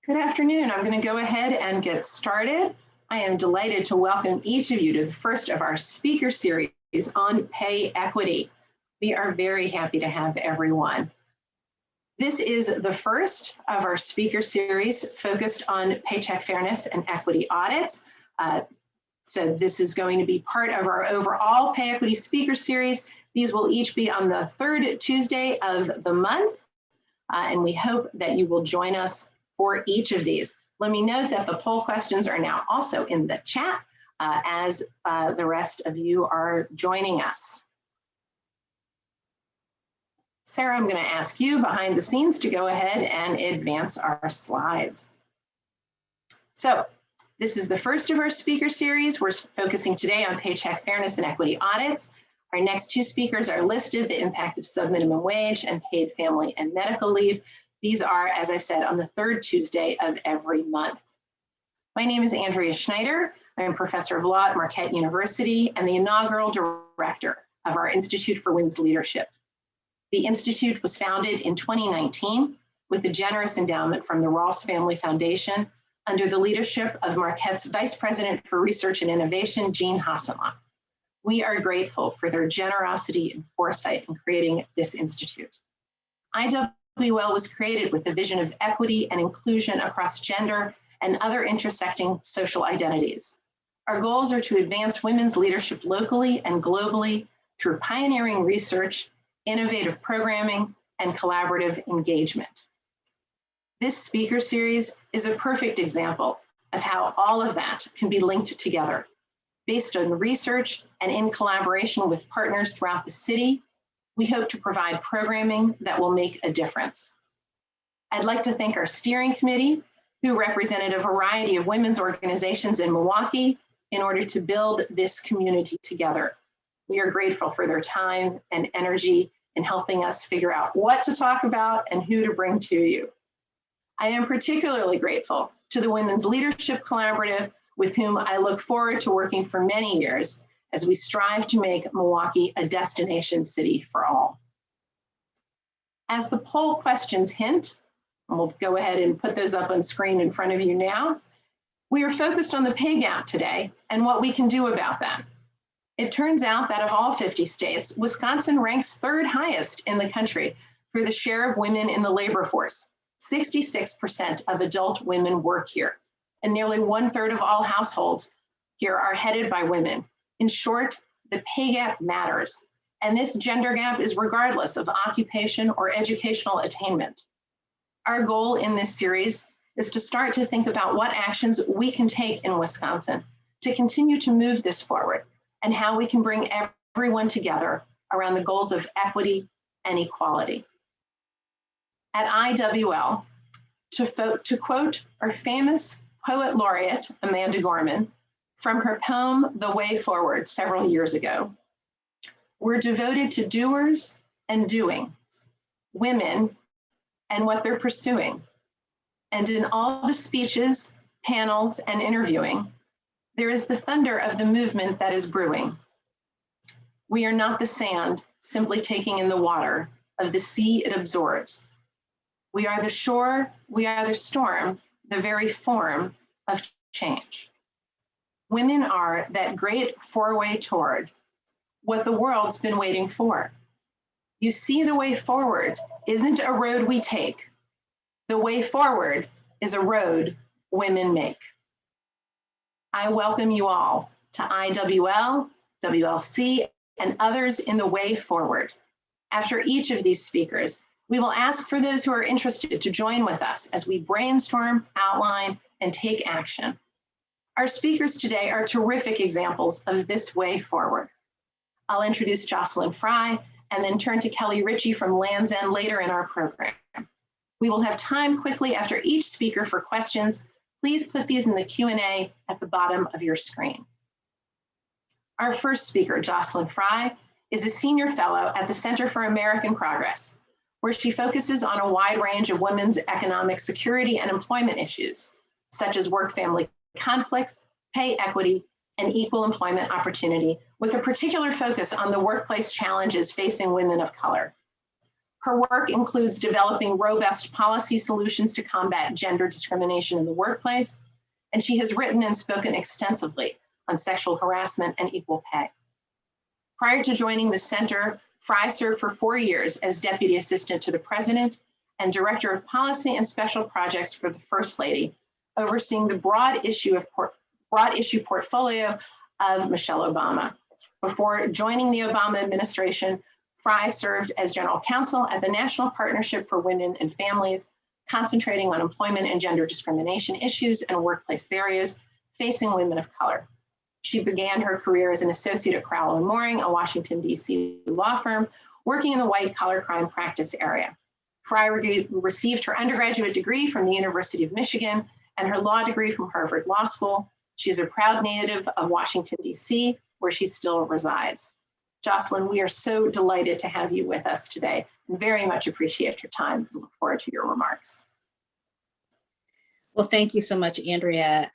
Good afternoon. I'm going to go ahead and get started. I am delighted to welcome each of you to the first of our speaker series on pay equity. We are very happy to have everyone. This is the first of our speaker series focused on paycheck fairness and equity audits. So this is going to be part of our overall pay equity speaker series. These will each be on the third Tuesday of the month, and we hope that you will join us for each of these. Let me note that the poll questions are now also in the chat as the rest of you are joining us. Sarah, I'm going to ask you behind the scenes to go ahead and advance our slides. So this is the first of our speaker series. We're focusing today on paycheck fairness and equity audits. Our next two speakers are listed: the impact of subminimum wage and paid family and medical leave. These are, as I've said, on the third Tuesday of every month. My name is Andrea Schneider. I'm professor of law at Marquette University and the inaugural director of our Institute for Women's Leadership. The Institute was founded in 2019 with a generous endowment from the Ross Family Foundation under the leadership of Marquette's Vice President for Research and Innovation, Jean Hasselman. We are grateful for their generosity and foresight in creating this institute. IWL was created with the vision of equity and inclusion across gender and other intersecting social identities. Our goals are to advance women's leadership locally and globally through pioneering research, innovative programming, and collaborative engagement. This speaker series is a perfect example of how all of that can be linked together, based on research and in collaboration with partners throughout the city. We hope to provide programming that will make a difference. I'd like to thank our steering committee, who represented a variety of women's organizations in Milwaukee in order to build this community together. We are grateful for their time and energy in helping us figure out what to talk about and who to bring to you. I am particularly grateful to the Women's Leadership Collaborative, with whom I look forward to working for many years as we strive to make Milwaukee a destination city for all. As the poll questions hint, and we'll go ahead and put those up on screen in front of you now, we are focused on the pay gap today and what we can do about that. It turns out that of all 50 states, Wisconsin ranks third highest in the country for the share of women in the labor force. 66% of adult women work here, and nearly 1/3 of all households here are headed by women. In short, the pay gap matters, and this gender gap is regardless of occupation or educational attainment. Our goal in this series is to start to think about what actions we can take in Wisconsin to continue to move this forward, and how we can bring everyone together around the goals of equity and equality. At IWL, to quote our famous poet laureate, Amanda Gorman, from her poem, The Way Forward, several years ago, we're devoted to doers and doing, women and what they're pursuing. And in all the speeches, panels, and interviewing, there is the thunder of the movement that is brewing. We are not the sand simply taking in the water of the sea it absorbs. We are the shore, we are the storm, the very form of change. Women are that great four-way toward what the world's been waiting for. You see, the way forward isn't a road we take. The way forward is a road women make. I welcome you all to IWL, WLC, and others in the way forward. After each of these speakers, we will ask for those who are interested to join with us as we brainstorm, outline, and take action. Our speakers today are terrific examples of this way forward. I'll introduce Jocelyn Frye and then turn to Kelly Ritchie from Land's End later in our program. We will have time quickly after each speaker for questions. Please put these in the Q&A at the bottom of your screen. Our first speaker, Jocelyn Frye, is a senior fellow at the Center for American Progress, where she focuses on a wide range of women's economic security and employment issues, such as work-family conflicts, pay equity, and equal employment opportunity, with a particular focus on the workplace challenges facing women of color. Her work includes developing robust policy solutions to combat gender discrimination in the workplace, and she has written and spoken extensively on sexual harassment and equal pay. Prior to joining the center, Frye served for 4 years as Deputy Assistant to the President and Director of Policy and Special Projects for the First Lady, overseeing the broad issue portfolio of Michelle Obama. Before joining the Obama administration, Frye served as General Counsel at the National Partnership for Women and Families, concentrating on employment and gender discrimination issues and workplace barriers facing women of color. She began her career as an associate at Crowell & Mooring, a Washington, D.C. law firm, working in the white-collar crime practice area. Frye received her undergraduate degree from the University of Michigan and her law degree from Harvard Law School. She is a proud native of Washington, D.C., where she still resides. Jocelyn, we are so delighted to have you with us today and very much appreciate your time and look forward to your remarks. Well, thank you so much, Andrea,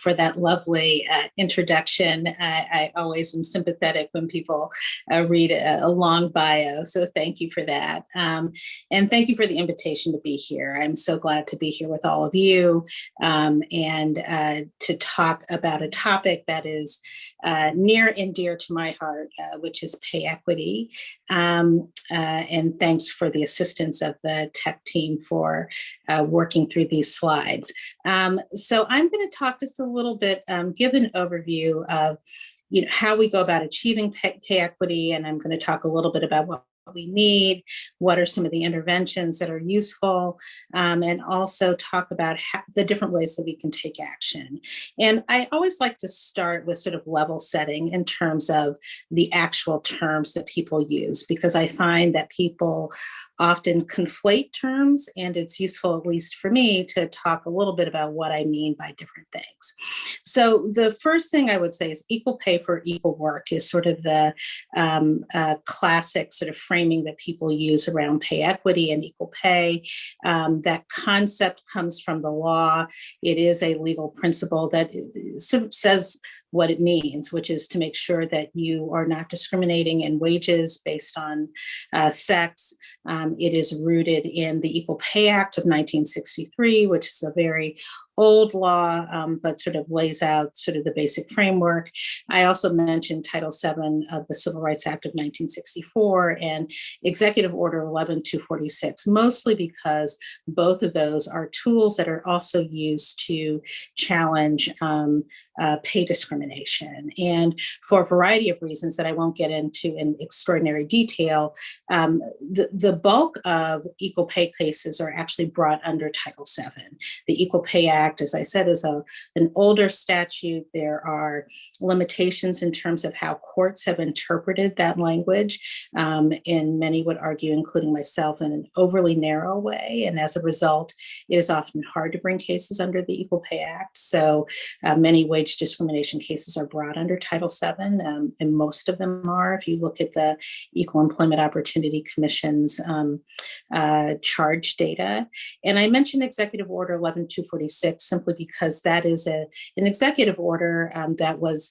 for that lovely introduction. I always am sympathetic when people read a long bio, so thank you for that. And thank you for the invitation to be here. I'm so glad to be here with all of you and to talk about a topic that is near and dear to my heart, which is pay equity. And thanks for the assistance of the tech team for working through these slides. So I'm going to talk just a little bit, give an overview of how we go about achieving pay equity, and I'm going to talk a little bit about what we need, what are some of the interventions that are useful, and also talk about the different ways that we can take action. And I always like to start with sort of level setting in terms of the actual terms that people use, because I find that people often conflate terms, and it's useful, at least for me, to talk a little bit about what I mean by different things. So the first thing I would say is equal pay for equal work is sort of the classic sort of framing that people use around pay equity and equal pay. That concept comes from the law. It is a legal principle that sort of says what it means, which is to make sure that you are not discriminating in wages based on sex. It is rooted in the Equal Pay Act of 1963, which is a very old law, but sort of lays out sort of the basic framework. I also mentioned Title VII of the Civil Rights Act of 1964 and Executive Order 11246, mostly because both of those are tools that are also used to challenge pay discrimination. And for a variety of reasons that I won't get into in extraordinary detail, the bulk of equal pay cases are actually brought under Title VII. The Equal Pay Act, as I said, is an older statute. There are limitations in terms of how courts have interpreted that language, and many would argue, including myself, in an overly narrow way. And as a result, it is often hard to bring cases under the Equal Pay Act. So many wage discrimination cases are brought under Title VII, and most of them are. If you look at the Equal Employment Opportunity Commission's charge data. And I mentioned Executive Order 11246 simply because that is an executive order that was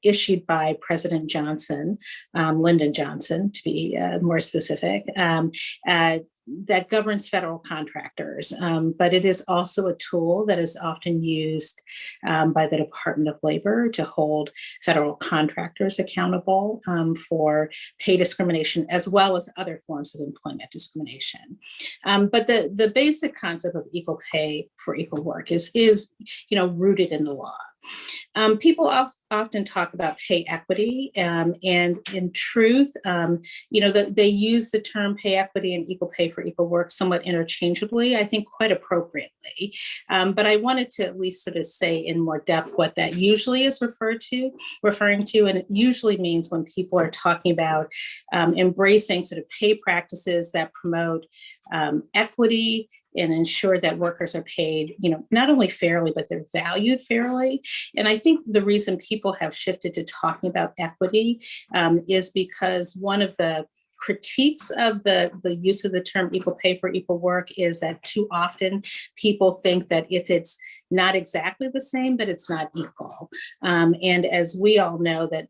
issued by President Johnson, Lyndon Johnson, to be more specific, that governs federal contractors. But it is also a tool that is often used by the Department of Labor to hold federal contractors accountable for pay discrimination, as well as other forms of employment discrimination. But the basic concept of equal pay for equal work is rooted in the law. People often talk about pay equity, and in truth, they use the term pay equity and equal pay for equal work somewhat interchangeably, I think quite appropriately. But I wanted to at least sort of say in more depth what that usually is referring to, and it usually means when people are talking about embracing sort of pay practices that promote equity and ensure that workers are paid, not only fairly, but they're valued fairly. And I think the reason people have shifted to talking about equity is because one of the critiques of the use of the term equal pay for equal work is that too often people think that if it's not exactly the same, but it's not equal. And as we all know that,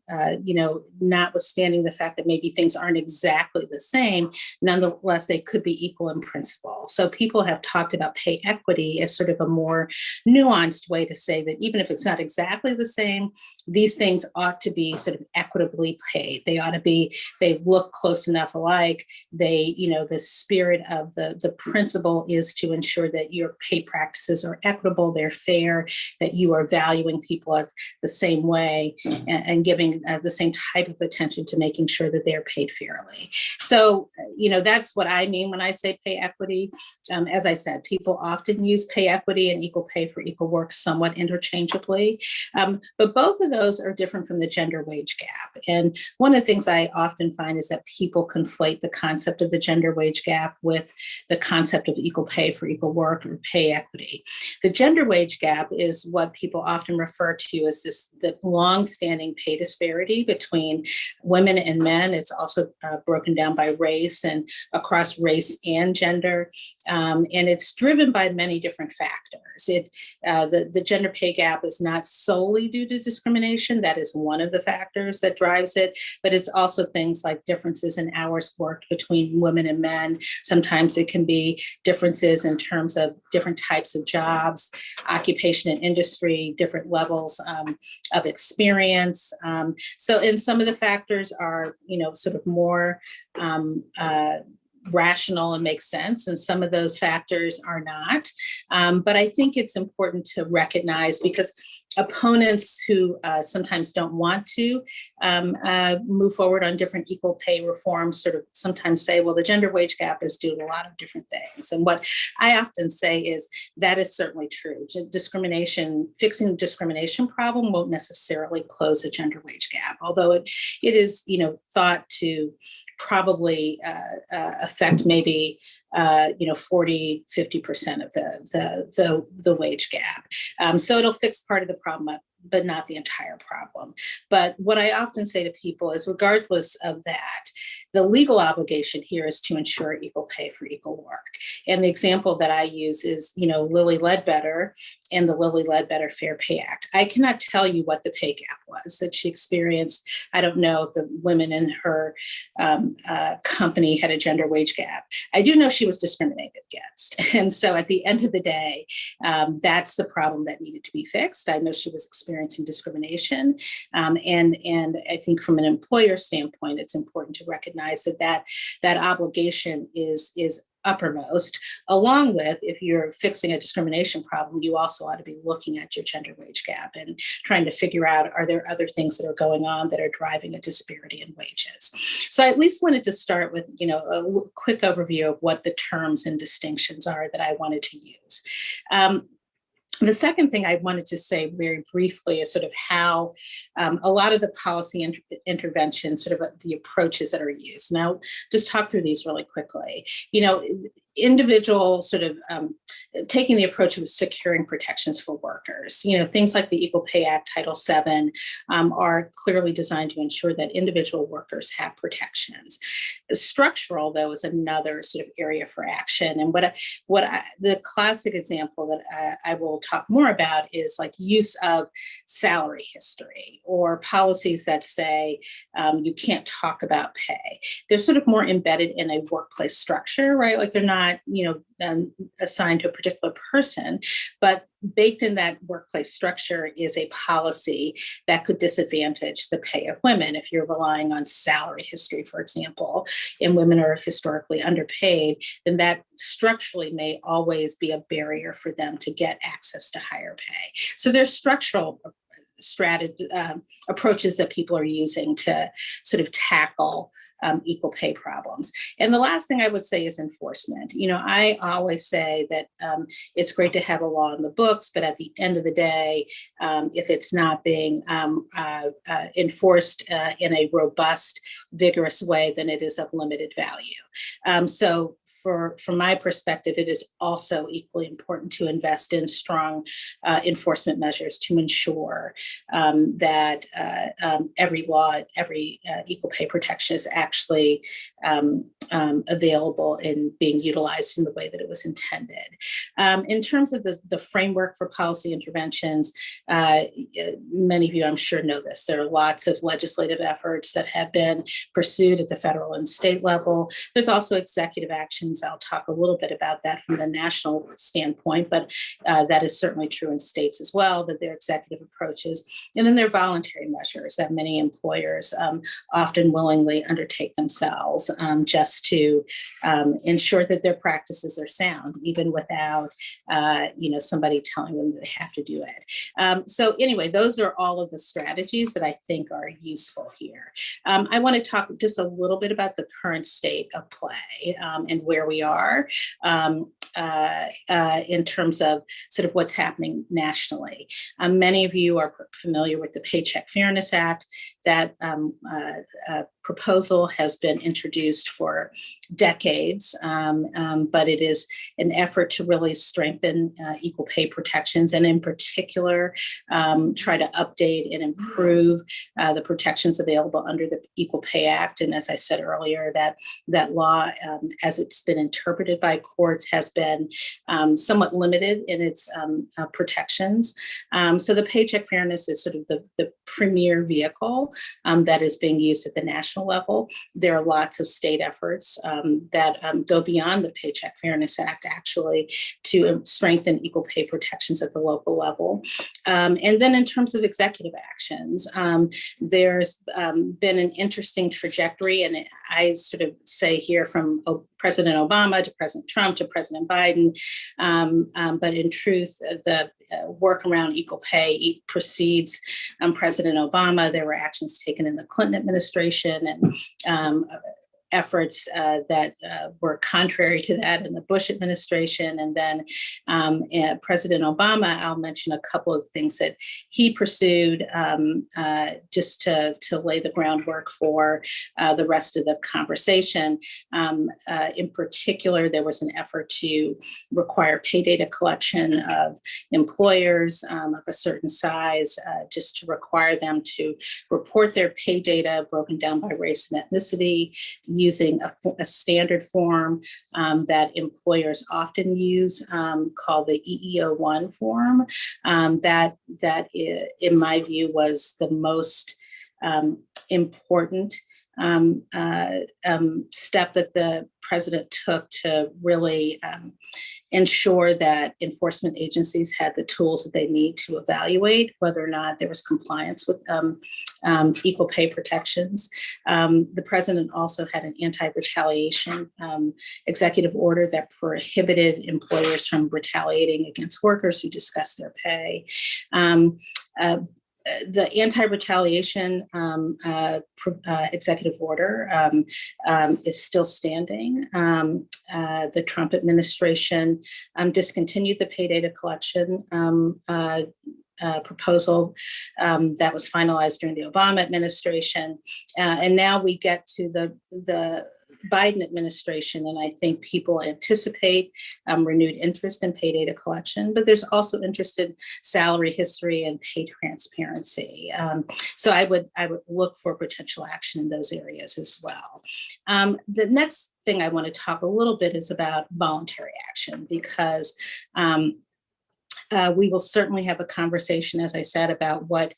notwithstanding the fact that maybe things aren't exactly the same, nonetheless, they could be equal in principle. So people have talked about pay equity as sort of a more nuanced way to say that even if it's not exactly the same, these things ought to be sort of equitably paid. They look close enough alike. The spirit of the principle is to ensure that your pay practices are equitable, they're fair, that you are valuing people the same way and giving the same type of attention to making sure that they're paid fairly. So, that's what I mean when I say pay equity. As I said, people often use pay equity and equal pay for equal work somewhat interchangeably, but both of those are different from the gender wage gap. And one of the things I often find is that people conflate the concept of the gender wage gap with the concept of equal pay for equal work or pay equity. The gender wage gap is what people often refer to as the long-standing pay disparity between women and men. It's also broken down by race and across race and gender. And it's driven by many different factors. The gender pay gap is not solely due to discrimination. That is one of the factors that drives it, but it's also things like differences in hours worked between women and men. Sometimes it can be differences in terms of different types of jobs, occupation and industry, different levels of experience. And some of the factors are, sort of more rational and make sense, and some of those factors are not. But I think it's important to recognize, because opponents who sometimes don't want to move forward on different equal pay reforms sort of sometimes say, well, the gender wage gap is due to a lot of different things. And what I often say is that is certainly true. Fixing the discrimination problem won't necessarily close a gender wage gap, although it is, thought to probably affect maybe 40, 50% of the wage gap. So it'll fix part of the problem, but not the entire problem. But what I often say to people is, regardless of that, the legal obligation here is to ensure equal pay for equal work. And the example that I use is, Lilly Ledbetter and the Lilly Ledbetter Fair Pay Act. I cannot tell you what the pay gap was that she experienced. I don't know if the women in her company had a gender wage gap. I do know she was discriminated against. And so at the end of the day, that's the problem that needed to be fixed. I know she was experiencing discrimination. And I think from an employer standpoint, it's important to recognize that obligation is uppermost, along with, if you're fixing a discrimination problem, you also ought to be looking at your gender wage gap and trying to figure out, are there other things that are going on that are driving a disparity in wages? So I at least wanted to start with, a quick overview of what the terms and distinctions are that I wanted to use. The second thing I wanted to say very briefly is sort of how a lot of the policy interventions, sort of the approaches that are used. Now, just talk through these really quickly. Individual sort of taking the approach of securing protections for workers. Things like the Equal Pay Act, Title VII, are clearly designed to ensure that individual workers have protections. Structural, though, is another sort of area for action. And the classic example that I will talk more about is like use of salary history or policies that say you can't talk about pay. They're sort of more embedded in a workplace structure, right? Like they're not, assigned to a particular person, but baked in that workplace structure is a policy that could disadvantage the pay of women. If you're relying on salary history, for example, and women are historically underpaid, then that structurally may always be a barrier for them to get access to higher pay. So there's structural approaches that people are using to sort of tackle equal pay problems. And the last thing I would say is enforcement. I always say that it's great to have a law in the books, but at the end of the day, if it's not being enforced in a robust, vigorous way, then it is of limited value. So from my perspective, it is also equally important to invest in strong enforcement measures to ensure that every law, every equal pay protection is actually available and being utilized in the way that it was intended. In terms of the framework for policy interventions, many of you, I'm sure, know this. There are lots of legislative efforts that have been pursued at the federal and state level. There's also executive actions. I'll talk a little bit about that from the national standpoint, but that is certainly true in states as well, that there are executive approaches. And then there are voluntary measures that many employers often willingly undertake themselves just to ensure that their practices are sound, even without somebody telling them that they have to do it. So anyway, those are all of the strategies that I think are useful here. I want to talk just a little bit about the current state of play and where we are in terms of sort of what's happening nationally. Many of you are familiar with the Paycheck Fairness Act. That proposal has been introduced for decades, but it is an effort to really strengthen equal pay protections, and in particular, try to update and improve the protections available under the Equal Pay Act. And as I said earlier, that law, as it's been interpreted by courts, has been somewhat limited in its protections. So the Paycheck Fairness is sort of the premier vehicle that is being used at the national level. There are lots of state efforts that go beyond the Paycheck Fairness Act, actually, to strengthen equal pay protections at the local level. And then in terms of executive actions, there's been an interesting trajectory, and I sort of say here from President Obama to President Trump to President Biden, but in truth, the work around equal pay precedes President Obama. There were actions taken in the Clinton administration and efforts that were contrary to that in the Bush administration. And then President Obama, I'll mention a couple of things that he pursued just to lay the groundwork for the rest of the conversation. In particular, there was an effort to require pay data collection of employers of a certain size, just to require them to report their pay data broken down by race and ethnicity, using a standard form that employers often use called the EEO-1 form. That in my view, was the most important step that the president took to really ensure that enforcement agencies had the tools that they need to evaluate whether or not there was compliance with equal pay protections. The president also had an anti-retaliation executive order that prohibited employers from retaliating against workers who discussed their pay. The anti-retaliation executive order is still standing. The Trump administration discontinued the pay data collection proposal that was finalized during the Obama administration. And now we get to the Biden administration, and I think people anticipate renewed interest in pay data collection, but there's also interest in salary history and pay transparency. So I would look for potential action in those areas as well. The next thing I want to talk a little bit is about voluntary action, because we will certainly have a conversation, as I said, about what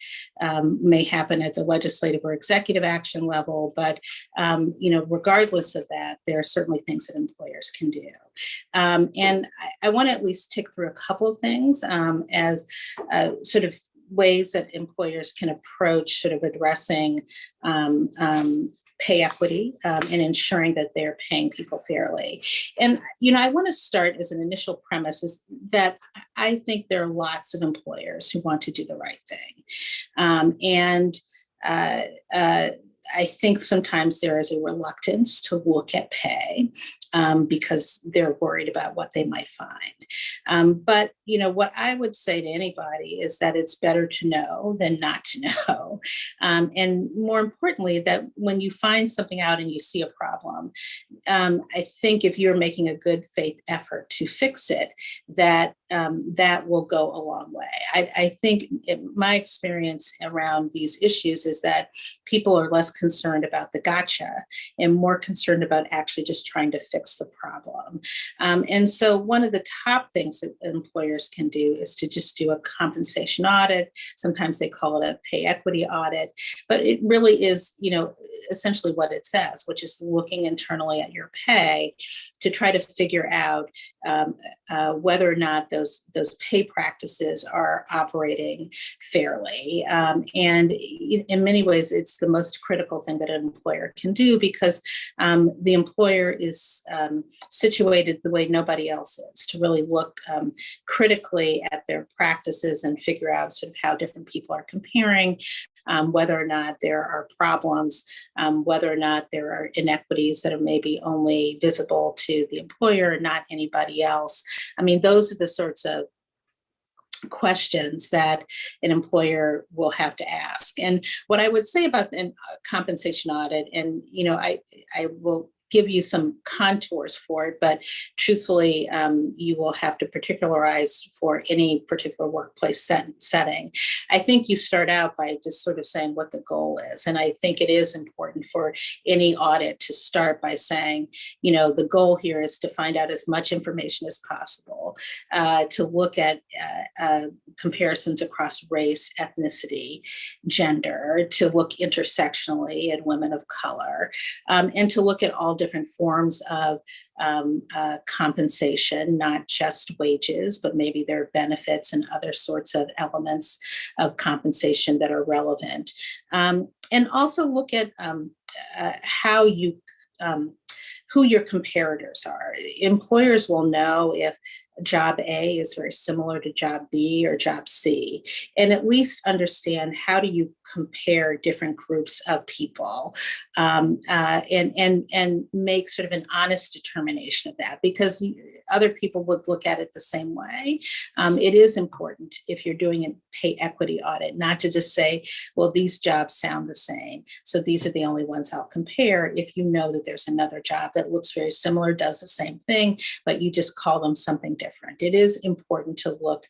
may happen at the legislative or executive action level. But regardless of that, there are certainly things that employers can do. And I want to at least tick through a couple of things as sort of ways that employers can approach sort of addressing pay equity and ensuring that they're paying people fairly. And, I want to start as an initial premise is that I think there are lots of employers who want to do the right thing. I think sometimes there is a reluctance to look at pay because they're worried about what they might find. But, what I would say to anybody is that it's better to know than not to know. And more importantly, that when you find something out and you see a problem, I think if you're making a good faith effort to fix it, that that will go a long way. I think my experience around these issues is that people are less concerned about the gotcha and more concerned about actually just trying to fix the problem. And so one of the top things that employers can do is to just do a compensation audit. Sometimes they call it a pay equity audit, but it really is, essentially what it says, which is looking internally at your pay to try to figure out whether or not those pay practices are operating fairly. And in many ways, it's the most critical thing that an employer can do, because the employer is situated the way nobody else is, to really look critically at their practices and figure out sort of how different people are comparing, whether or not there are problems, whether or not there are inequities that are maybe only visible to the employer, not anybody else. I mean, those are the sorts of questions that an employer will have to ask. And what I would say about a compensation audit, and I will give you some contours for it, but truthfully, you will have to particularize for any particular workplace setting. I think you start out by just sort of saying what the goal is. And I think it is important for any audit to start by saying, the goal here is to find out as much information as possible, to look at comparisons across race, ethnicity, gender, to look intersectionally at women of color, and to look at all different forms of compensation, not just wages, but maybe there are benefits and other sorts of elements of compensation that are relevant. And also look at how you who your comparators are. Employers will know if job A is very similar to job B or job C, and at least understand how do you compare different groups of people, and make sort of an honest determination of that, because other people would look at it the same way. It is important, if you're doing a pay equity audit, not to just say, well, these jobs sound the same, so these are the only ones I'll compare. If you know that there's another job that looks very similar, does the same thing, but you just call them something different. It is important to look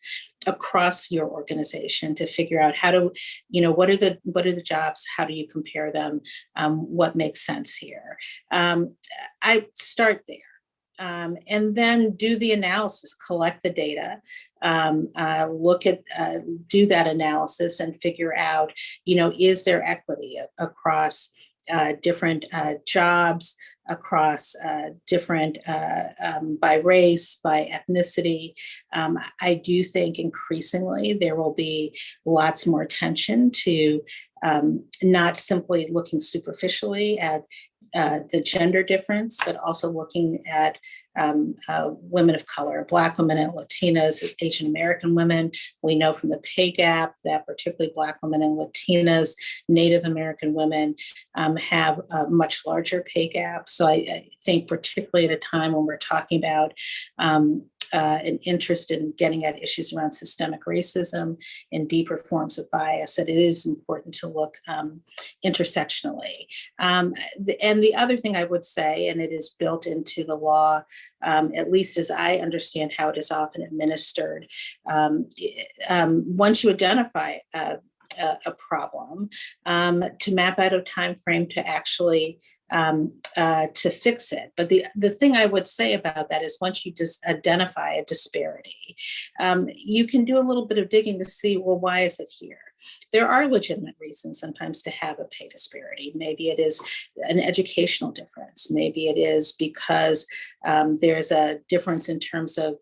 across your organization to figure out how to, what are the jobs? How do you compare them? What makes sense here? I start there. And then do the analysis, collect the data, do that analysis and figure out, is there equity across different jobs, across different, by race, by ethnicity. I do think increasingly there will be lots more attention to not simply looking superficially at the gender difference, but also looking at women of color, Black women and Latinas, Asian American women. We know from the pay gap that particularly Black women and Latinas, Native American women have a much larger pay gap. So I think particularly at a time when we're talking about an interest in getting at issues around systemic racism and deeper forms of bias, that it is important to look intersectionally. And the other thing I would say, and it is built into the law, at least as I understand how it is often administered, once you identify a problem, to map out a time frame to actually to fix it. But the thing I would say about that is, once you just identify a disparity, you can do a little bit of digging to see, well, why is it here? There are legitimate reasons sometimes to have a pay disparity. Maybe it is an educational difference. Maybe it is because there's a difference in terms of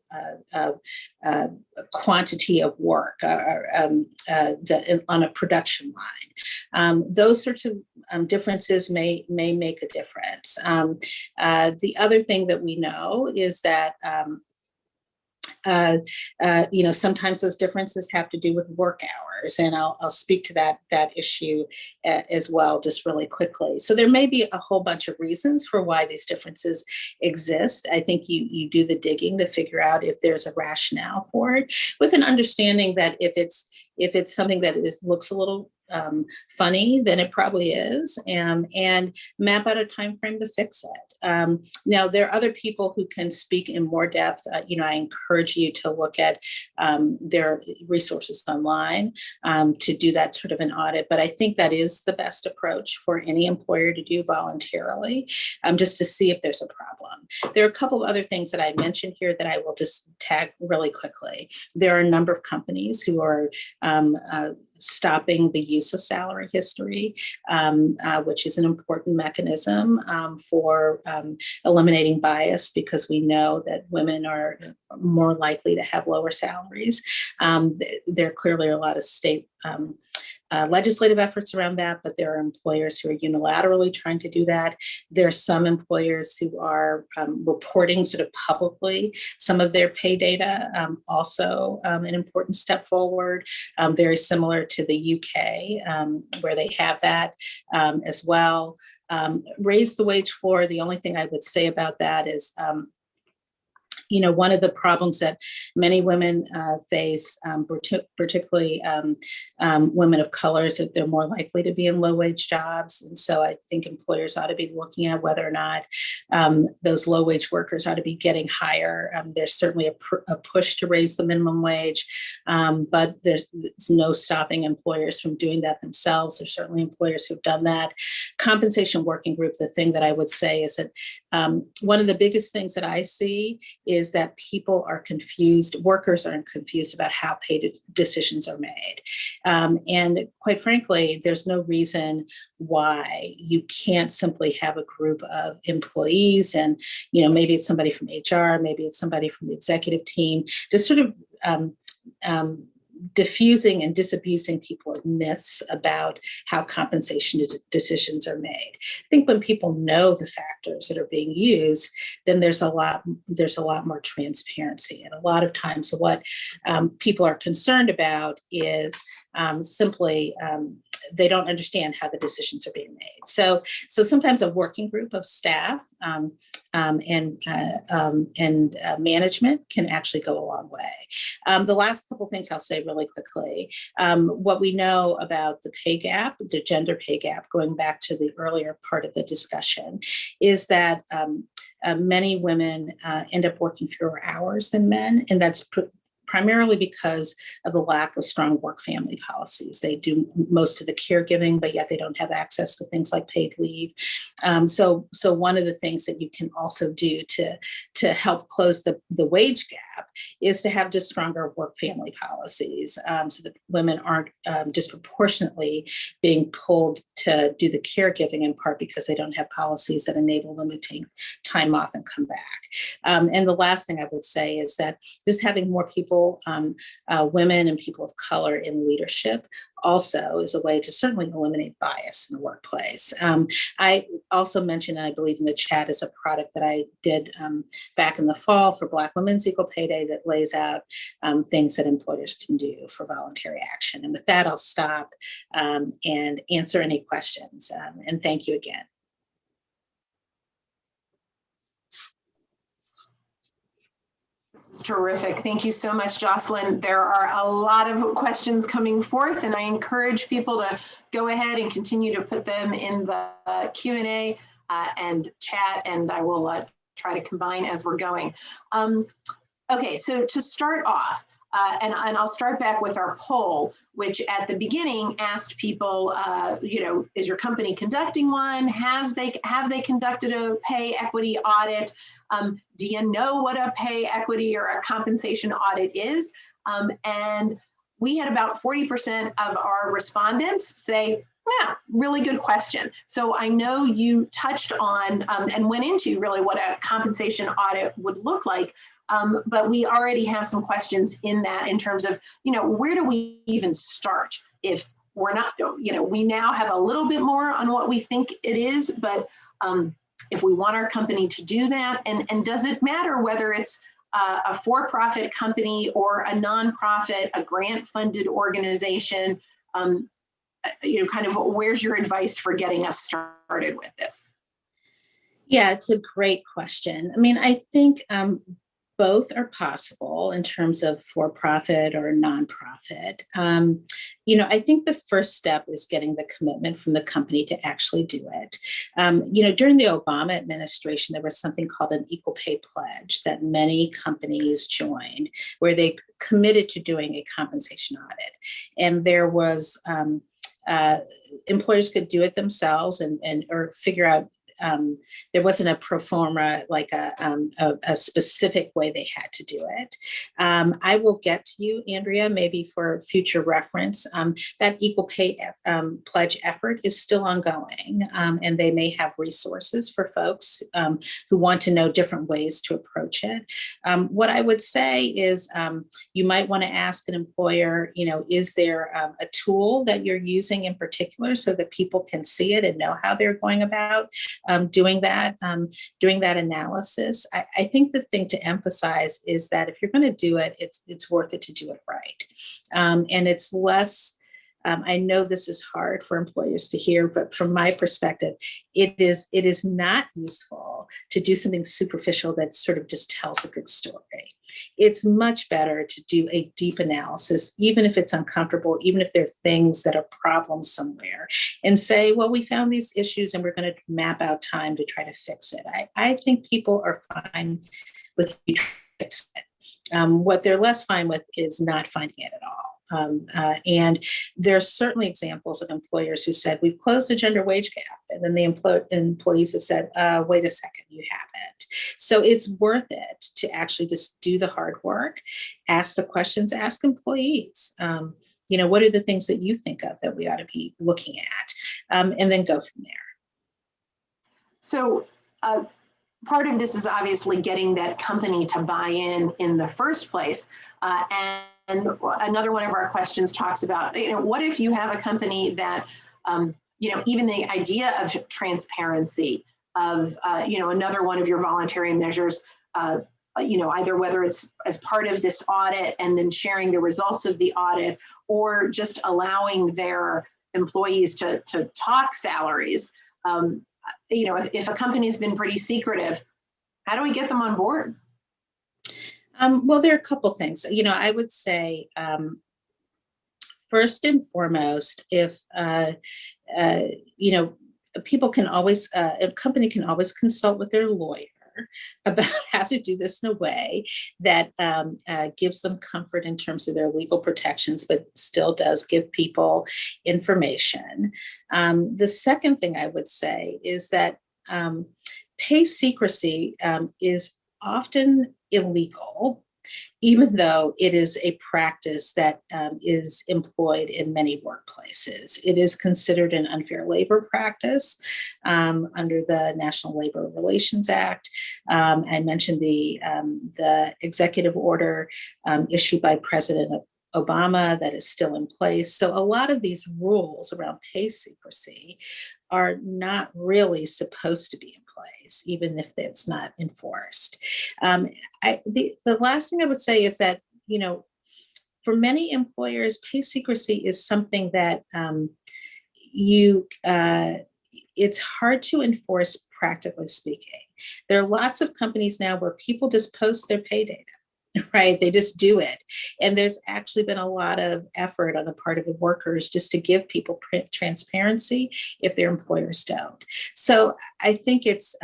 quantity of work on a production line. Those sorts of differences may make a difference. The other thing that we know is that sometimes those differences have to do with work hours, and I'll speak to that issue as well, just really quickly. So there may be a whole bunch of reasons for why these differences exist. I think you do the digging to figure out if there's a rationale for it, with an understanding that if it's something that looks a little funny than it probably is, and map out a time frame to fix it. Now, there are other people who can speak in more depth. I encourage you to look at their resources online to do that sort of an audit. But I think that is the best approach for any employer to do voluntarily, just to see if there's a problem. There are a couple of other things that I mentioned here that I will just tag really quickly. There are a number of companies who are stopping the use of salary history, which is an important mechanism for eliminating bias, because we know that women are more likely to have lower salaries. There clearly are a lot of state legislative efforts around that, but there are employers who are unilaterally trying to do that. There are some employers who are reporting sort of publicly some of their pay data, also an important step forward, very similar to the UK, where they have that as well. Raise the wage floor. The only thing I would say about that is one of the problems that many women face, particularly women of color, is that they're more likely to be in low-wage jobs. And so I think employers ought to be looking at whether or not those low-wage workers ought to be getting higher. There's certainly a push to raise the minimum wage, but there's no stopping employers from doing that themselves. There's certainly employers who've done that. Compensation Working Group, the thing that I would say is that one of the biggest things that I see is that people are confused, workers are confused about how pay decisions are made. And quite frankly, there's no reason why you can't simply have a group of employees, and maybe it's somebody from HR, maybe it's somebody from the executive team, just sort of diffusing and disabusing people of myths about how compensation decisions are made. I think when people know the factors that are being used, then there's a lot more transparency. And a lot of times what people are concerned about is simply they don't understand how the decisions are being made. So sometimes a working group of staff and management can actually go a long way. The last couple of things I'll say really quickly. What we know about the pay gap, the gender pay gap, going back to the earlier part of the discussion, is that many women end up working fewer hours than men, and that's primarily because of the lack of strong work-family policies. They do most of the caregiving, but yet they don't have access to things like paid leave. So one of the things that you can also do to help close the wage gap is to have just stronger work-family policies, so that women aren't disproportionately being pulled to do the caregiving, in part because they don't have policies that enable them to take time off and come back. And the last thing I would say is that just having more people, women and people of color in leadership, also is a way to certainly eliminate bias in the workplace. I also mentioned, and I believe in the chat, is a product that I did back in the fall for Black Women's Equal Pay Day that lays out things that employers can do for voluntary action. And with that, I'll stop and answer any questions. And thank you again. Terrific. Thank you so much, Jocelyn. There are a lot of questions coming forth, and I encourage people to go ahead and continue to put them in the Q&A and chat, and I will try to combine as we're going. Okay, so to start off, and I'll start back with our poll, which at the beginning asked people, is your company conducting one? Have they conducted a pay equity audit? Do you know what a pay equity or a compensation audit is? And we had about 40% of our respondents say, yeah, really good question. So I know you touched on and went into really what a compensation audit would look like, but we already have some questions in that in terms of, where do we even start if we're not, we now have a little bit more on what we think it is, but if we want our company to do that, and does it matter whether it's a for-profit company or a nonprofit, a grant-funded organization? Kind of where's your advice for getting us started with this? Yeah, it's a great question. I mean, I think Both are possible in terms of for-profit or nonprofit. I think the first step is getting the commitment from the company to actually do it. During the Obama administration, there was something called an equal pay pledge that many companies joined, where they committed to doing a compensation audit. And there was employers could do it themselves or figure out. There wasn't a pro forma, like a specific way they had to do it. I will get to you, Andrea, maybe for future reference. That equal pay pledge effort is still ongoing, and they may have resources for folks who want to know different ways to approach it. What I would say is you might want to ask an employer, is there a tool that you're using in particular so that people can see it and know how they're going about doing that analysis. I think the thing to emphasize is that if you're going to do it, it's worth it to do it right. And it's less, I know this is hard for employers to hear, but from my perspective, it is not useful to do something superficial that sort of just tells a good story. It's much better to do a deep analysis, even if it's uncomfortable, even if there are things that are problems somewhere, and say, well, we found these issues and we're going to map out time to try to fix it. I think people are fine with you trying to fix it. What they're less fine with is not finding it at all. And there are certainly examples of employers who said, we've closed the gender wage gap. And then the employees have said, wait a second, you haven't. So it's worth it to actually just do the hard work, ask the questions, ask employees, what are the things that you think of that we ought to be looking at, and then go from there. So part of this is obviously getting that company to buy in the first place. And another one of our questions talks about, what if you have a company that, even the idea of transparency of, another one of your voluntary measures, either whether it's as part of this audit and then sharing the results of the audit, or just allowing their employees to talk salaries. If a company's been pretty secretive, how do we get them on board? Well, there are a couple things. I would say, first and foremost, if people can always, a company can always consult with their lawyer about how to do this in a way that gives them comfort in terms of their legal protections, but still does give people information. The second thing I would say is that pay secrecy is often illegal, even though it is a practice that is employed in many workplaces. It is considered an unfair labor practice under the National Labor Relations Act. I mentioned the executive order issued by President Obama that is still in place. So a lot of these rules around pay secrecy are not really supposed to be in place, even if it's not enforced. The last thing I would say is that, for many employers, pay secrecy is something that it's hard to enforce, practically speaking. There are lots of companies now where people just post their pay data. Right, they just do it. And there's actually been a lot of effort on the part of the workers just to give people transparency if their employers don't. So I think it's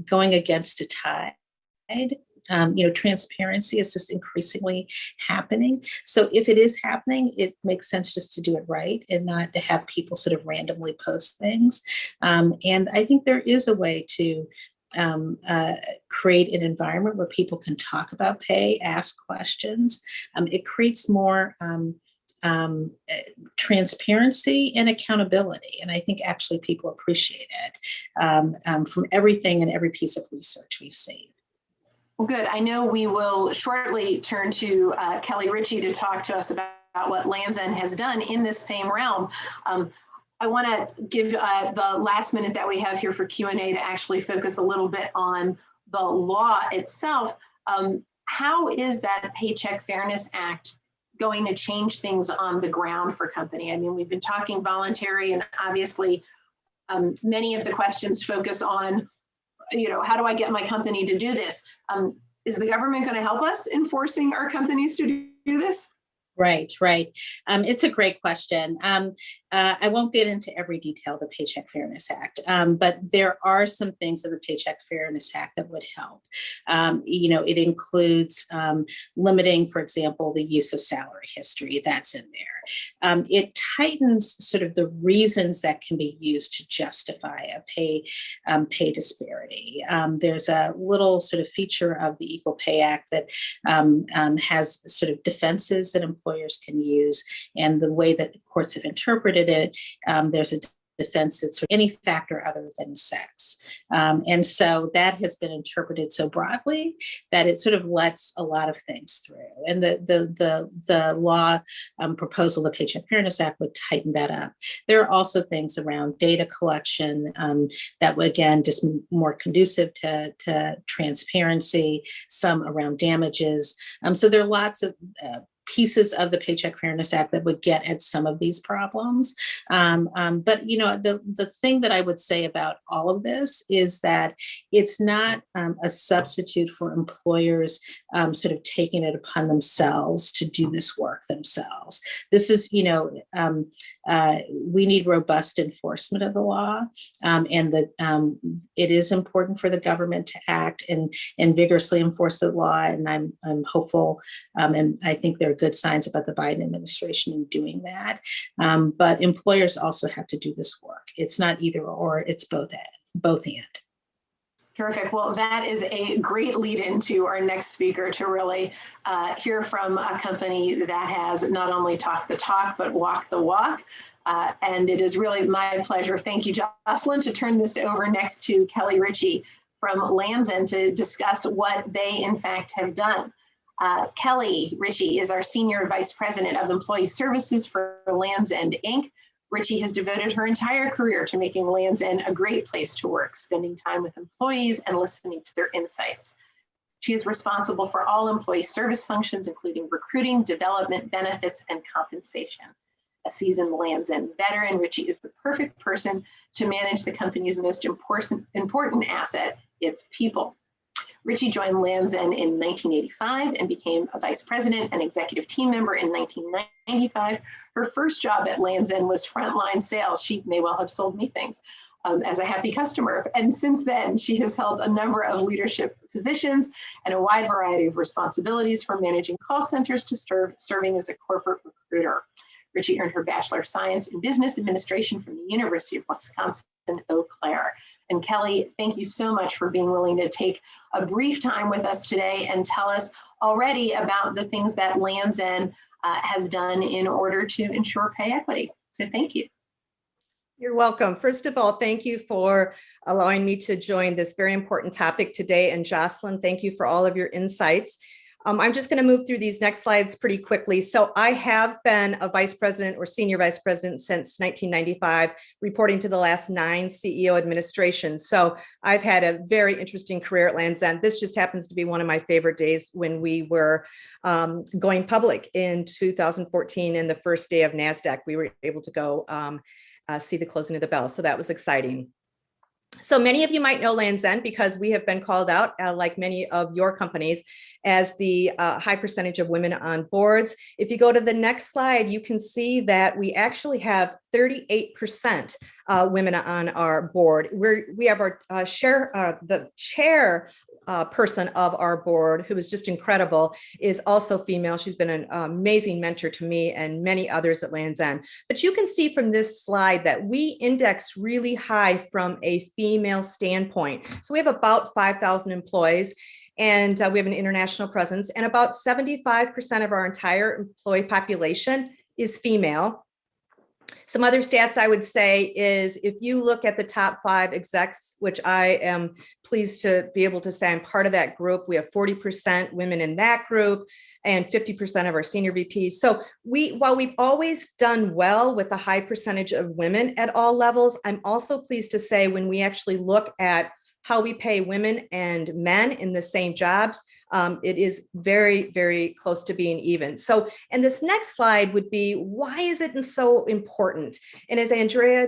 going against a tide. Transparency is just increasingly happening. So if it is happening, it makes sense just to do it right and not to have people sort of randomly post things. And I think there is a way to create an environment where people can talk about pay, ask questions. It creates more transparency and accountability. And I think actually people appreciate it from everything and every piece of research we've seen. Well, good. I know we will shortly turn to Kelly Ritchie to talk to us about what Land's End has done in this same realm. I want to give the last minute that we have here for Q&A to actually focus a little bit on the law itself. How is that Paycheck Fairness Act going to change things on the ground for company? I mean, we've been talking voluntary, and obviously many of the questions focus on, how do I get my company to do this? is the government going to help us enforcing our companies to do this? Right, right. It's a great question. I won't get into every detail of the Paycheck Fairness Act, but there are some things in the Paycheck Fairness Act that would help. It includes limiting, for example, the use of salary history. That's in there. It tightens sort of the reasons that can be used to justify a pay disparity. There's a little sort of feature of the Equal Pay Act that has sort of defenses that employers can use, and the way that the courts have interpreted it, there's a defense that's any factor other than sex. And so that has been interpreted so broadly that it sort of lets a lot of things through. And the law proposal, the Paycheck Fairness Act, would tighten that up. There are also things around data collection that would, again, just more conducive to transparency, some around damages. So there are lots of pieces of the Paycheck Fairness Act that would get at some of these problems. But the thing that I would say about all of this is that it's not a substitute for employers sort of taking it upon themselves to do this work themselves. This is, we need robust enforcement of the law, and that it is important for the government to act and vigorously enforce the law. And I'm hopeful, and I think there are good signs about the Biden administration in doing that. But employers also have to do this work. It's not either or, it's both and. Terrific. Well, that is a great lead into our next speaker to really hear from a company that has not only talked the talk, but walked the walk. And it is really my pleasure. Thank you, Jocelyn, to turn this over next to Kelly Ritchie from Lands' End to discuss what they in fact have done. Kelly Ritchie is our Senior Vice President of Employee Services for Lands' End, Inc. Ritchie has devoted her entire career to making Lands' End a great place to work, spending time with employees and listening to their insights. She is responsible for all employee service functions, including recruiting, development, benefits, and compensation. A seasoned Lands' End veteran, Ritchie is the perfect person to manage the company's most important asset, its people. Ritchie joined Lands' End in 1985 and became a vice president and executive team member in 1995. Her first job at Lands' End was frontline sales. She may well have sold me things as a happy customer. And since then, she has held a number of leadership positions and a wide variety of responsibilities, from managing call centers to serving as a corporate recruiter. Ritchie earned her Bachelor of Science in Business Administration from the University of Wisconsin-Eau Claire. And Kelly, thank you so much for being willing to take a brief time with us today and tell us already about the things that Lands' End has done in order to ensure pay equity. So thank you. You're welcome. First of all, thank you for allowing me to join this very important topic today. And Jocelyn, thank you for all of your insights. I'm just going to move through these next slides pretty quickly. So I have been a vice president or senior vice president since 1995, reporting to the last 9 CEO administrations. So I've had a very interesting career at Lands' End. This just happens to be one of my favorite days when we were going public in 2014, and the first day of NASDAQ, we were able to go see the closing of the bell. So that was exciting. So many of you might know Lands' End because we have been called out, like many of your companies, as the high percentage of women on boards. If you go to the next slide, you can see that we actually have 38% women on our board. We have our the chair person of our board, who is just incredible, is also female. She's been an amazing mentor to me and many others at Lands' End. But you can see from this slide that we index really high from a female standpoint. So we have about 5,000 employees, and we have an international presence, and about 75% of our entire employee population is female. Some other stats I would say is, if you look at the top 5 execs, which I am pleased to be able to say I'm part of that group, we have 40% women in that group and 50% of our senior VPs. So while we've always done well with a high percentage of women at all levels, I'm also pleased to say when we actually look at how we pay women and men in the same jobs, it is very, very close to being even. So, and this next slide would be, why is it so important? And as Andrea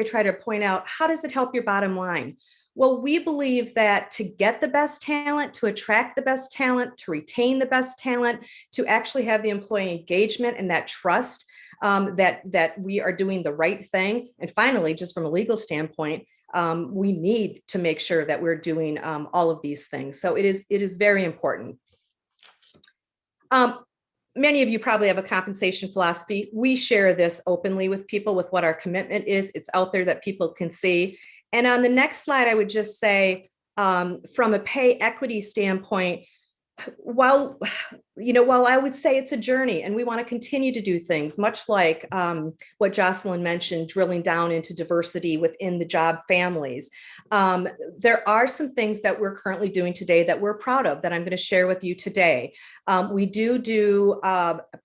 tried to point out, how does it help your bottom line? Well, we believe that to get the best talent, to attract the best talent, to retain the best talent, to actually have the employee engagement and that trust that we are doing the right thing. And finally, just from a legal standpoint, we need to make sure that we're doing all of these things. So it is very important. Many of you probably have a compensation philosophy. We share this openly with people with what our commitment is. It's out there that people can see. And on the next slide, I would just say, from a pay equity standpoint, while I would say it's a journey and we want to continue to do things much like what Jocelyn mentioned, drilling down into diversity within the job families. There are some things that we're currently doing today that we're proud of that I'm going to share with you today. We do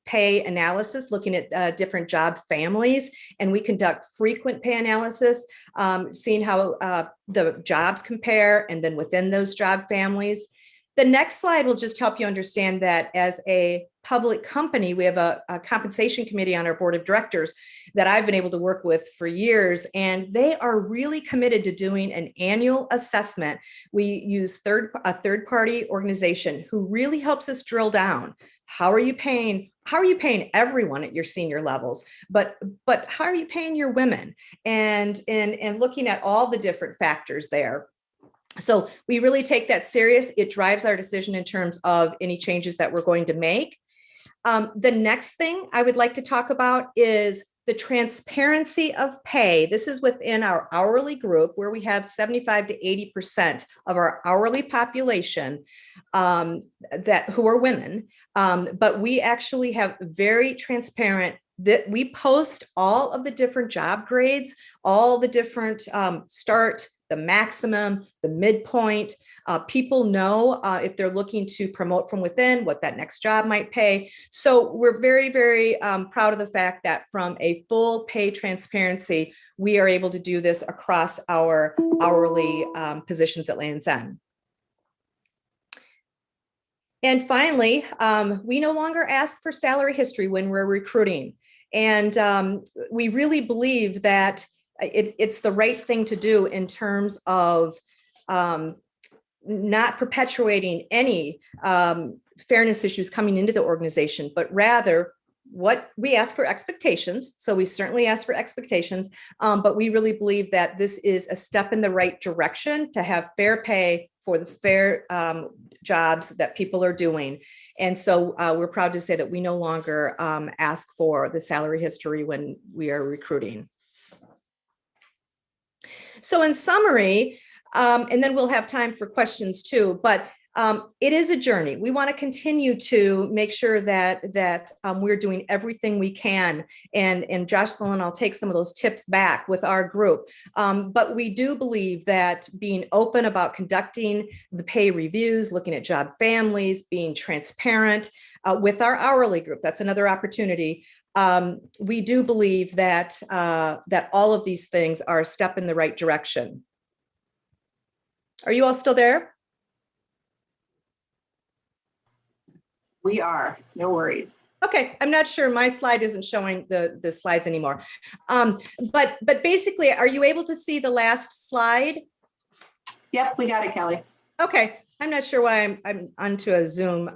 pay analysis looking at different job families, and we conduct frequent pay analysis, seeing how the jobs compare and then within those job families. The next slide will just help you understand that as a public company, we have a compensation committee on our board of directors that I've been able to work with for years, and they are really committed to doing an annual assessment. We use a third-party organization who really helps us drill down. How are you paying everyone at your senior levels, but how are you paying your women? And looking at all the different factors there. So we really take that serious. It drives our decision in terms of any changes that we're going to make. The next thing I would like to talk about is the transparency of pay. This is within our hourly group where we have 75 to 80% of our hourly population who are women. But we actually have very transparent that we post all of the different job grades, all the different start, the maximum, the midpoint. People know if they're looking to promote from within, what that next job might pay. So we're very, very proud of the fact that from a full pay transparency, we are able to do this across our hourly positions at Land's End. And finally, we no longer ask for salary history when we're recruiting. And we really believe that it's the right thing to do in terms of not perpetuating any fairness issues coming into the organization, but rather what we ask for expectations. So we certainly ask for expectations, but we really believe that this is a step in the right direction to have fair pay for the fair jobs that people are doing. And so we're proud to say that we no longer ask for the salary history when we are recruiting. So in summary, and then we'll have time for questions too, but it is a journey. We want to continue to make sure that we're doing everything we can. And Jocelyn, I'll take some of those tips back with our group. But we do believe that being open about conducting the pay reviews, looking at job families, being transparent with our hourly group, that's another opportunity. We do believe that that all of these things are a step in the right direction. Are you all still there? We are, no worries. Okay, I'm not sure. My slide isn't showing the slides anymore. But basically, are you able to see the last slide? Yep, we got it, Kelly. Okay, I'm not sure why I'm onto a Zoom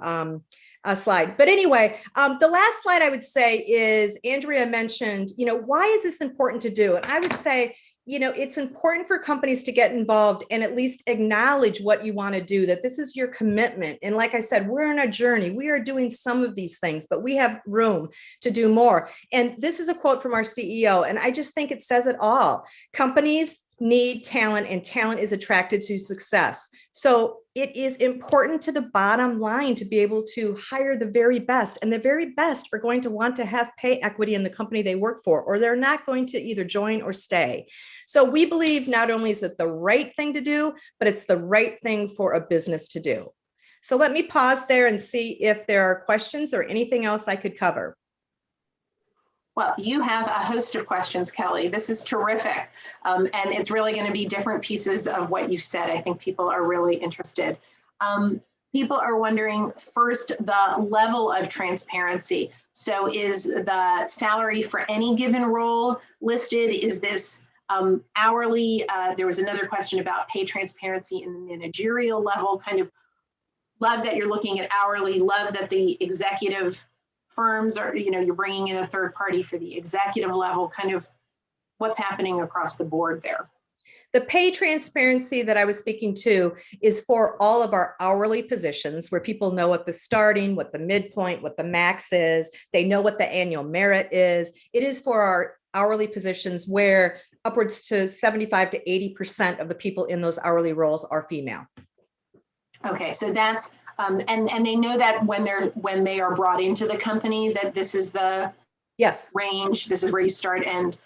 slide. But anyway, the last slide I would say is Andrea mentioned, why is this important to do? And I would say, it's important for companies to get involved and at least acknowledge what you want to do, that this is your commitment. And like I said, we're on a journey. We are doing some of these things, but we have room to do more. And this is a quote from our CEO, and I just think it says it all. Companies need talent, and talent is attracted to success. So it is important to the bottom line to be able to hire the very best, and the very best are going to want to have pay equity in the company they work for, or they're not going to either join or stay. So we believe not only is it the right thing to do, but it's the right thing for a business to do. So let me pause there and see if there are questions or anything else I could cover. Well, you have a host of questions, Kelly. This is terrific. And it's really going to be different pieces of what you've said. I think people are really interested. People are wondering, first, the level of transparency. So is the salary for any given role listed? Is this Hourly, there was another question about pay transparency in the managerial level, kind of love that you're looking at hourly, love that the executive firms are, you're bringing in a third party for the executive level, kind of what's happening across the board there. The pay transparency that I was speaking to is for all of our hourly positions where people know what the starting, what the midpoint, what the max is. They know what the annual merit is. It is for our hourly positions where upwards to 75 to 80% of the people in those hourly roles are female. Okay, so that's, and they know that when they are brought into the company, that this is the range, this is where you start and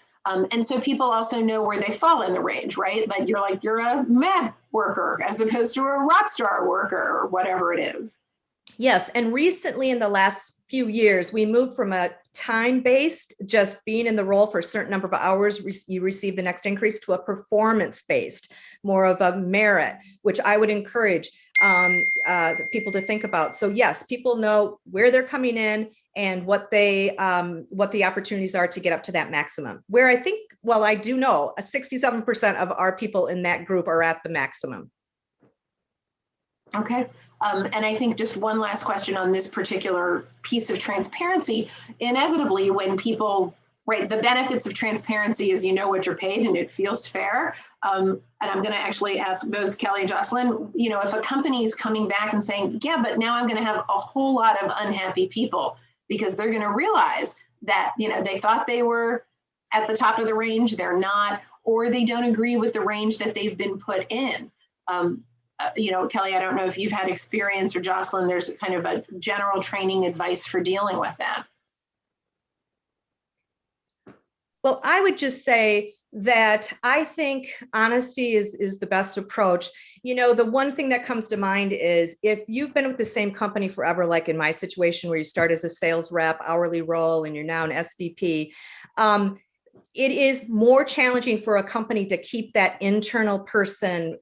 so people also know where they fall in the range, right? Like you're a meh worker as opposed to a rock star worker or whatever it is. Yes, and recently in the last few years, we moved from a time-based, just being in the role for a certain number of hours, you receive the next increase, to a performance-based, more of a merit, which I would encourage people to think about. So yes, people know where they're coming in and what the opportunities are to get up to that maximum. Where I think, well, I do know 67% of our people in that group are at the maximum. Okay. And I think just one last question on this particular piece of transparency. Inevitably, when people, right, the benefits of transparency is you know what you're paid and it feels fair. And I'm going to actually ask both Kelly and Jocelyn, if a company is coming back and saying, yeah, but now I'm going to have a whole lot of unhappy people because they're going to realize that, they thought they were at the top of the range, they're not, or they don't agree with the range that they've been put in. Kelly, I don't know if you've had experience, or Jocelyn, there's kind of a general training advice for dealing with that. Well, I would just say that I think honesty is the best approach. The one thing that comes to mind is if you've been with the same company forever, like in my situation where you start as a sales rep, hourly role, and you're now an SVP, it is more challenging for a company to keep that internal person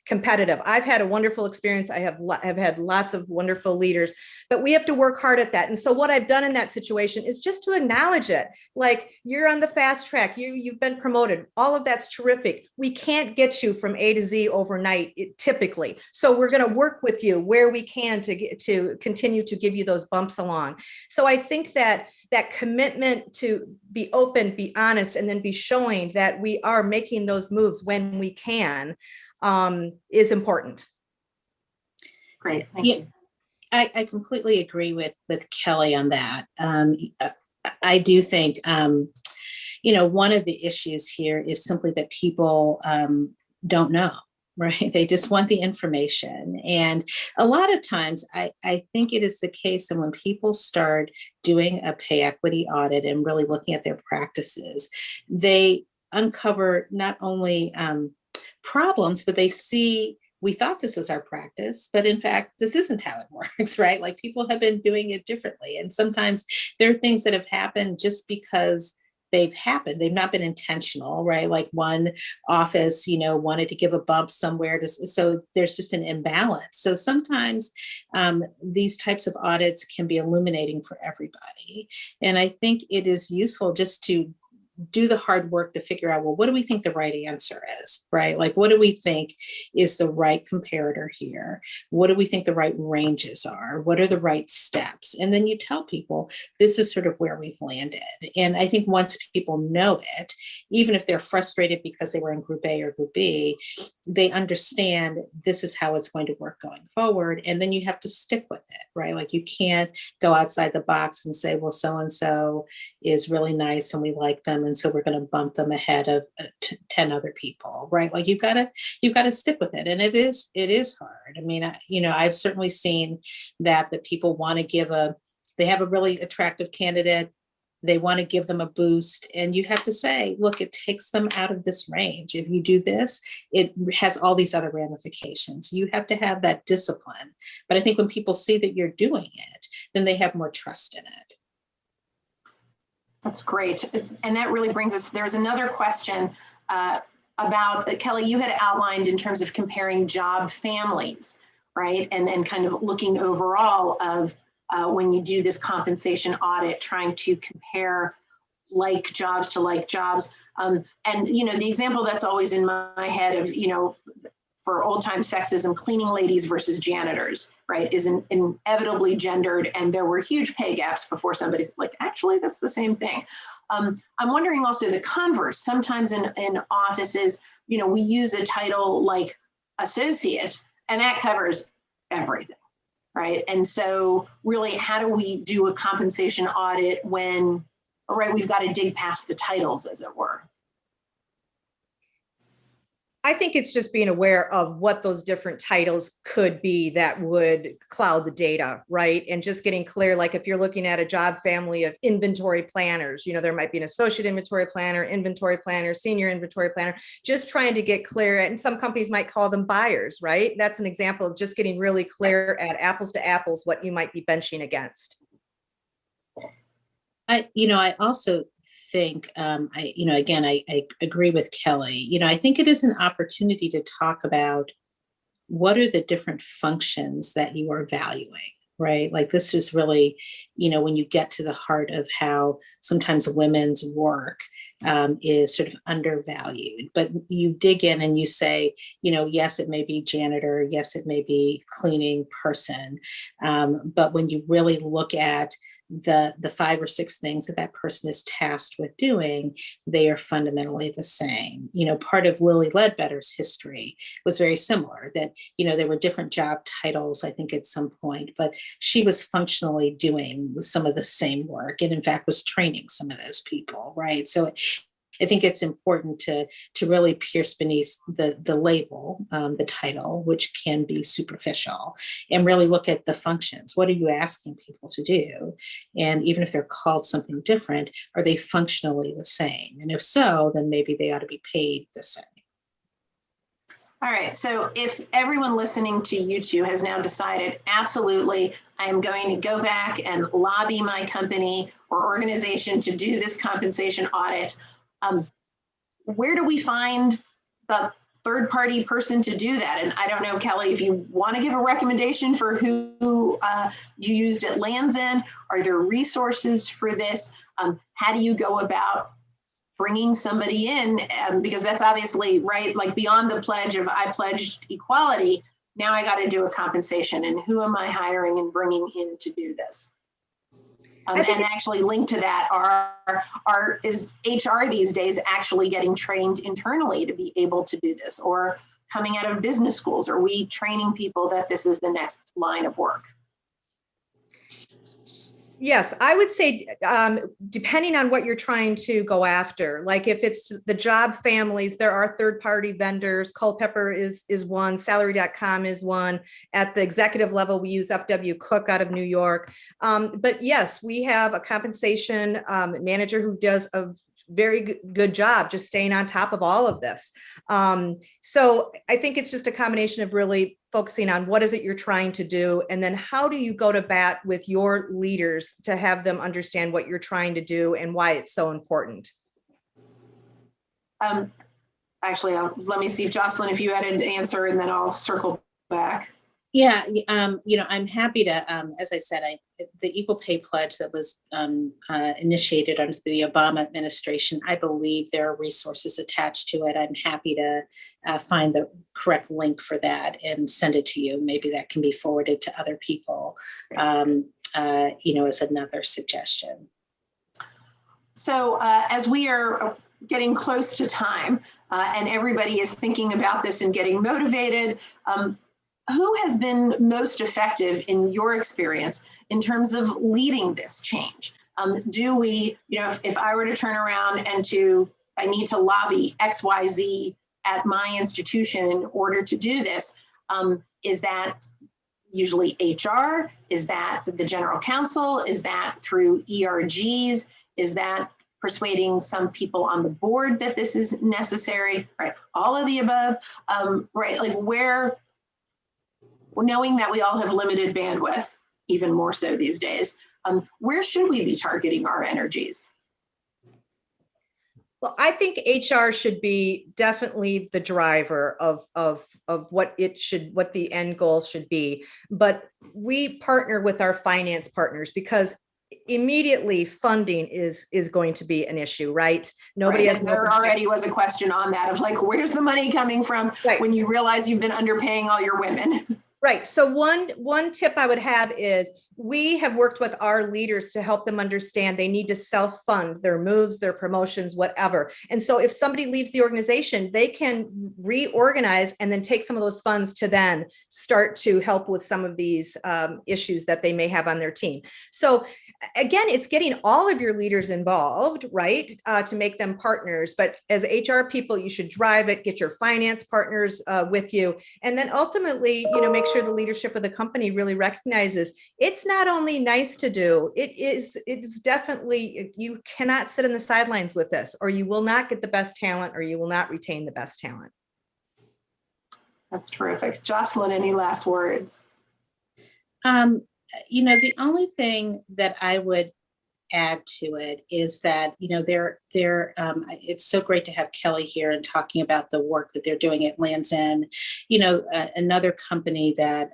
competitive. I've had a wonderful experience. I have had lots of wonderful leaders, but we have to work hard at that. And so what I've done in that situation is just to acknowledge it. Like, you're on the fast track, you've been promoted. All of that's terrific. We can't get you from A to Z overnight, typically. So we're going to work with you where we can to continue to give you those bumps along. So I think that commitment to be open, be honest, and then be showing that we are making those moves when we can is important. Great, thank you. I completely agree with Kelly on that. I do think, one of the issues here is simply that people don't know, right? They just want the information. And a lot of times I think it is the case that when people start doing a pay equity audit and really looking at their practices, they uncover not only problems, but they see, we thought this was our practice, but in fact, this isn't how it works, right? Like, people have been doing it differently. And sometimes there are things that have happened just because they've happened. They've not been intentional, right? Like, one office, wanted to give a bump somewhere so there's just an imbalance. So sometimes these types of audits can be illuminating for everybody. And I think it is useful just to do the hard work to figure out, well, what do we think the right answer is, right? Like, what do we think is the right comparator here? What do we think the right ranges are? What are the right steps? And then you tell people, this is sort of where we've landed. And I think once people know it, even if they're frustrated because they were in group A or group B, they understand this is how it's going to work going forward. And then you have to stick with it, right? Like, you can't go outside the box and say, well, so-and-so is really nice and we like them, and so we're going to bump them ahead of 10 other people, right? Like, you've got to stick with it. And it is hard. I mean, I've certainly seen that people want to they have a really attractive candidate. They want to give them a boost. And you have to say, look, it takes them out of this range. If you do this, it has all these other ramifications. You have to have that discipline. But I think when people see that you're doing it, then they have more trust in it. That's great. And that really brings us, there's another question about, Kelly, you had outlined in terms of comparing job families, right? And kind of looking overall of when you do this compensation audit, trying to compare like jobs to like jobs. And, you know, the example that's always in my head of, you know, for old time sexism, cleaning ladies versus janitors, right, is inevitably gendered. And there were huge pay gaps before somebody's like, actually, that's the same thing. I'm wondering also the converse. Sometimes in offices, you know, we use a title like associate, and that covers everything, right? And so really, how do we do a compensation audit when, right, we've got to dig past the titles, as it were? I think it's just being aware of what those different titles could be that would cloud the data, right? And just getting clear, like if you're looking at a job family of inventory planners, you know, there might be an associate inventory planner, senior inventory planner, just trying to get clear. And some companies might call them buyers, right? That's an example of just getting really clear at apples to apples what you might be benching against. I also think, I agree with Kelly. You know, I think it is an opportunity to talk about what are the different functions that you are valuing, right? Like this is really, you know, when you get to the heart of how sometimes women's work is sort of undervalued, but you dig in and you say, you know, yes, it may be janitor, yes, it may be cleaning person, but when you really look at the 5 or 6 things that that person is tasked with doing, they are fundamentally the same. You know, part of Lily Ledbetter's history was very similar, that, you know, there were different job titles, I think, at some point, but she was functionally doing some of the same work and in fact was training some of those people, right? So I think it's important to really pierce beneath the label, the title, which can be superficial, and really look at the functions. What are you asking people to do? And even if they're called something different, are they functionally the same? And if so, then maybe they ought to be paid the same. All right, so if everyone listening to you two has now decided, absolutely, I'm going to go back and lobby my company or organization to do this compensation audit, where do we find the third-party person to do that? And I don't know, Kelly, if you want to give a recommendation for who you used at Lands End, are there resources for this? How do you go about bringing somebody in? Because that's obviously, right, like beyond the pledge of I pledged equality, now I got to do a compensation, and who am I hiring and bringing in to do this? And actually linked to that is HR these days actually getting trained internally to be able to do this, or coming out of business schools? Are we training people that this is the next line of work? Yes, I would say, depending on what you're trying to go after, like if it's the job families, there are third-party vendors. Culpeper is one, salary.com is one. At the executive level, we use FW Cook out of New York. But yes, we have a compensation manager who does a very good job just staying on top of all of this. So I think it's just a combination of really focusing on what is it you're trying to do, and then how do you go to bat with your leaders to have them understand what you're trying to do and why it's so important. Actually, let me see if Jocelyn, if you had an answer, and then I'll circle back. Yeah, I'm happy to, as I said, the Equal Pay Pledge that was initiated under the Obama administration, I believe there are resources attached to it. I'm happy to find the correct link for that and send it to you. Maybe that can be forwarded to other people, as another suggestion. So as we are getting close to time and everybody is thinking about this and getting motivated, who has been most effective in your experience in terms of leading this change? Do we, if I were to turn around and I need to lobby XYZ at my institution in order to do this, is that usually HR? Is that the general counsel? Is that through ERGs? Is that persuading some people on the board that this is necessary, right? All of the above, right? Like knowing that we all have limited bandwidth, even more so these days, where should we be targeting our energies? Well, I think HR should be definitely the driver of what the end goal should be. But we partner with our finance partners, because immediately funding is going to be an issue, right? Nobody right. has. There already was a question on that of like, where's the money coming from when you realize you've been underpaying all your women? Right. So one tip I would have is we have worked with our leaders to help them understand they need to self-fund their moves, their promotions, whatever. And so if somebody leaves the organization, they can reorganize and then take some of those funds to then start to help with some of these issues that they may have on their team. So again, it's getting all of your leaders involved, right, to make them partners. But as HR people, you should drive it, get your finance partners with you, and then ultimately, make sure the leadership of the company really recognizes it's not only nice to do, it's definitely, you cannot sit in the sidelines with this, or you will not get the best talent, or you will not retain the best talent. That's terrific. Jocelyn, any last words? The only thing that I would add to it is that, it's so great to have Kelly here and talking about the work that they're doing at Land's End. Another company that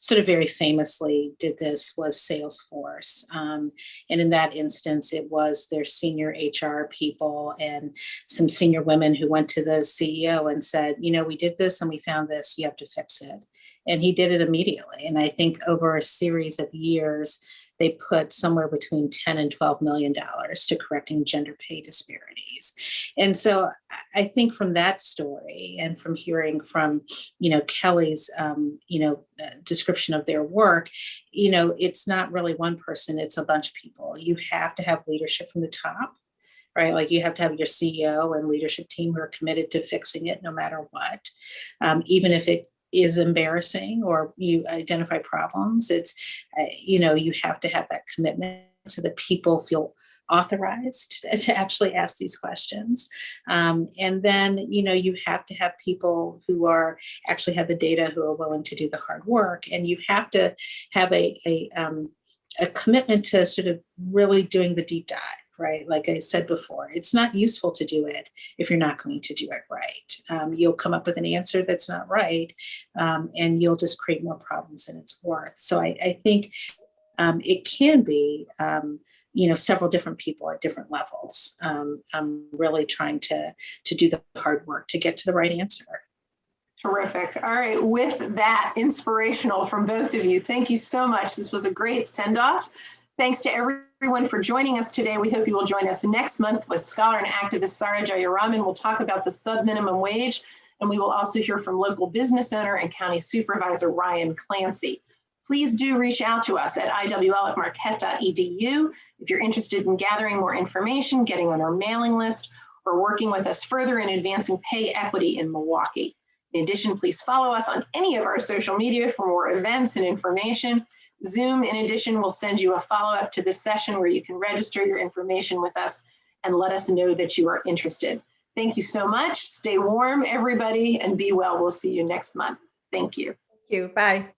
sort of very famously did this was Salesforce. And in that instance, it was their senior HR people and some senior women who went to the CEO and said, we did this and we found this, you have to fix it. And he did it immediately. And I think over a series of years, they put somewhere between $10 and $12 million to correcting gender pay disparities. And so I think from that story and from hearing from, Kelly's, description of their work, it's not really one person, it's a bunch of people. You have to have leadership from the top, right? Like you have to have your CEO and leadership team who are committed to fixing it no matter what, even if it is embarrassing or you identify problems. It's, you have to have that commitment so that people feel authorized to actually ask these questions. And then, you have to have people who are actually have the data, who are willing to do the hard work. And you have to have a commitment to sort of really doing the deep dive. Right? Like I said before, it's not useful to do it if you're not going to do it right. You'll come up with an answer that's not right, and you'll just create more problems than it's worth. So I think it can be, several different people at different levels. I'm really trying to do the hard work to get to the right answer. Terrific. All right. With that, inspirational from both of you. Thank you so much. This was a great send-off. Thanks to everyone for joining us today. We hope you will join us next month with scholar and activist Sara Jayaraman. We'll talk about the sub-minimum wage, and we will also hear from local business owner and county supervisor Ryan Clancy. Please do reach out to us at iwl@marquette.edu if you're interested in gathering more information, getting on our mailing list, or working with us further in advancing pay equity in Milwaukee. In addition, please follow us on any of our social media for more events and information. Zoom, in addition, will send you a follow-up to this session where you can register your information with us and let us know that you are interested. Thank you so much. Stay warm, everybody, and be well. We'll see you next month. Thank you. Thank you. Bye.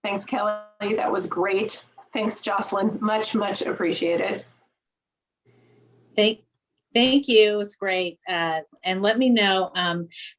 Thanks, Kelly. That was great. Thanks, Jocelyn. Much, much appreciated. Thank you. It's great. And let me know.